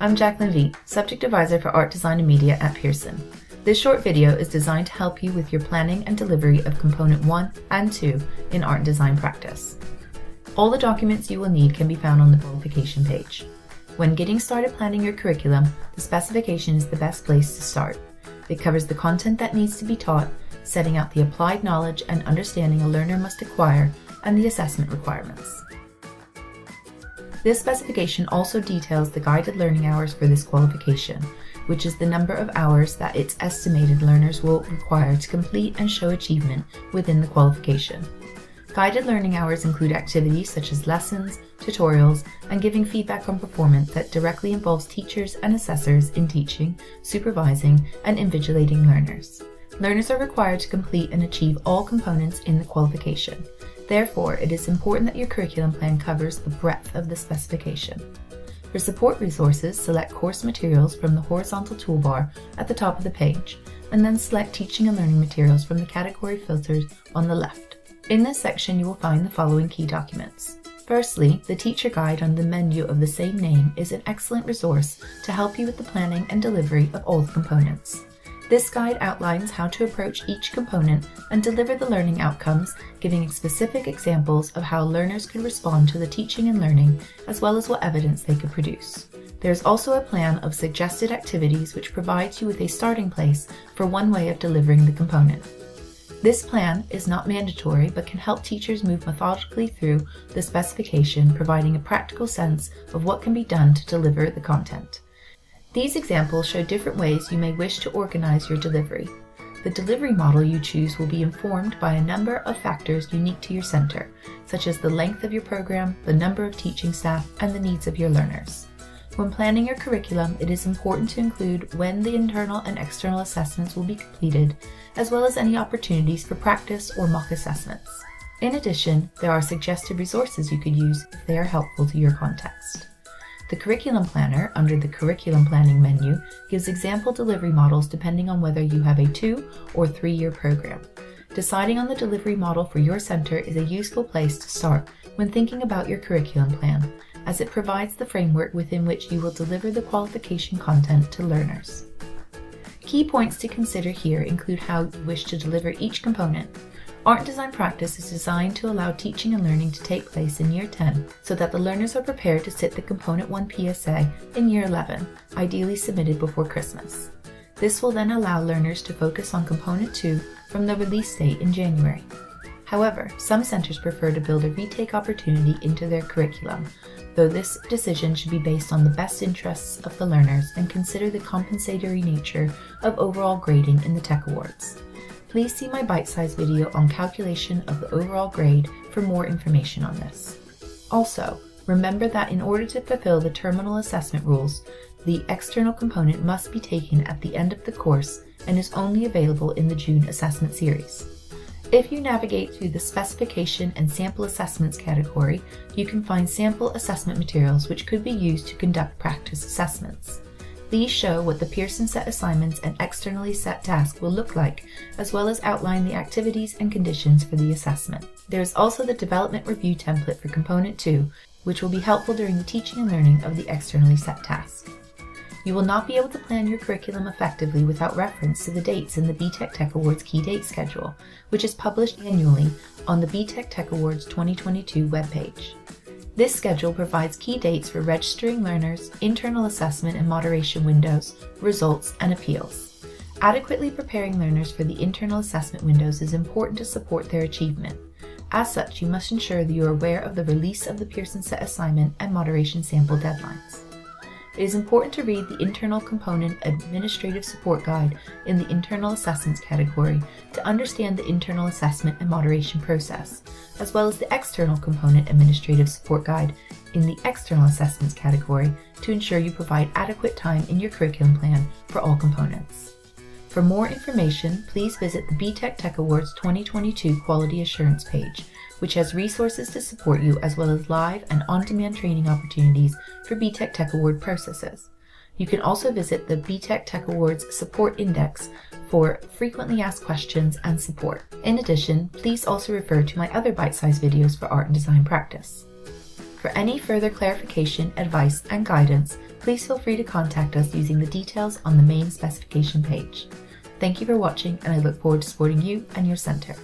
I'm Jacqueline V, Subject Advisor for Art, Design and Media at Pearson. This short video is designed to help you with your planning and delivery of Component 1 and 2 in Art and Design practice. All the documents you will need can be found on the qualification page. When getting started planning your curriculum, the specification is the best place to start. It covers the content that needs to be taught, setting out the applied knowledge and understanding a learner must acquire, and the assessment requirements. This specification also details the guided learning hours for this qualification, which is the number of hours that its estimated learners will require to complete and show achievement within the qualification. Guided learning hours include activities such as lessons, tutorials, and giving feedback on performance that directly involves teachers and assessors in teaching, supervising, and invigilating learners. Learners are required to complete and achieve all components in the qualification. Therefore, it is important that your curriculum plan covers the breadth of the specification. For support resources, select course materials from the horizontal toolbar at the top of the page, and then select teaching and learning materials from the category filters on the left. In this section, you will find the following key documents. Firstly, the teacher guide on the menu of the same name is an excellent resource to help you with the planning and delivery of all the components. This guide outlines how to approach each component and deliver the learning outcomes, giving specific examples of how learners could respond to the teaching and learning, as well as what evidence they could produce. There is also a plan of suggested activities which provides you with a starting place for one way of delivering the component. This plan is not mandatory but can help teachers move methodically through the specification, providing a practical sense of what can be done to deliver the content. These examples show different ways you may wish to organize your delivery. The delivery model you choose will be informed by a number of factors unique to your center, such as the length of your program, the number of teaching staff, and the needs of your learners. When planning your curriculum, it is important to include when the internal and external assessments will be completed, as well as any opportunities for practice or mock assessments. In addition, there are suggested resources you could use if they are helpful to your context. The Curriculum Planner, under the Curriculum Planning menu, gives example delivery models depending on whether you have a 2- or 3-year program. Deciding on the delivery model for your center is a useful place to start when thinking about your curriculum plan, as it provides the framework within which you will deliver the qualification content to learners. Key points to consider here include how you wish to deliver each component. Art and design practice is designed to allow teaching and learning to take place in Year 10 so that the learners are prepared to sit the Component 1 PSA in Year 11, ideally submitted before Christmas. This will then allow learners to focus on Component 2 from the release date in January. However, some centers prefer to build a retake opportunity into their curriculum, though this decision should be based on the best interests of the learners and consider the compensatory nature of overall grading in the TEC Awards. Please see my bite-sized video on calculation of the overall grade for more information on this. Also, remember that in order to fulfill the terminal assessment rules, the external component must be taken at the end of the course and is only available in the June assessment series. If you navigate through the Specification and Sample Assessments category, you can find sample assessment materials which could be used to conduct practice assessments. These show what the Pearson set assignments and externally set tasks will look like, as well as outline the activities and conditions for the assessment. There is also the Development Review template for Component 2, which will be helpful during the teaching and learning of the externally set task. You will not be able to plan your curriculum effectively without reference to the dates in the BTEC Tech Awards Key Date Schedule, which is published annually on the BTEC Tech Awards 2022 webpage. This schedule provides key dates for registering learners, internal assessment and moderation windows, results, and appeals. Adequately preparing learners for the internal assessment windows is important to support their achievement. As such, you must ensure that you are aware of the release of the Pearson set assignment and moderation sample deadlines. It is important to read the Internal Component Administrative Support Guide in the Internal Assessments category to understand the internal assessment and moderation process, as well as the External Component Administrative Support Guide in the External Assessments category to ensure you provide adequate time in your curriculum plan for all components. For more information, please visit the BTEC Tech Awards 2022 Quality Assurance page, which has resources to support you as well as live and on-demand training opportunities for BTEC Tech Award processes. You can also visit the BTEC Tech Awards Support Index for frequently asked questions and support. In addition, please also refer to my other bite-sized videos for art and design practice. For any further clarification, advice, and guidance, please feel free to contact us using the details on the main specification page. Thank you for watching, and I look forward to supporting you and your centre.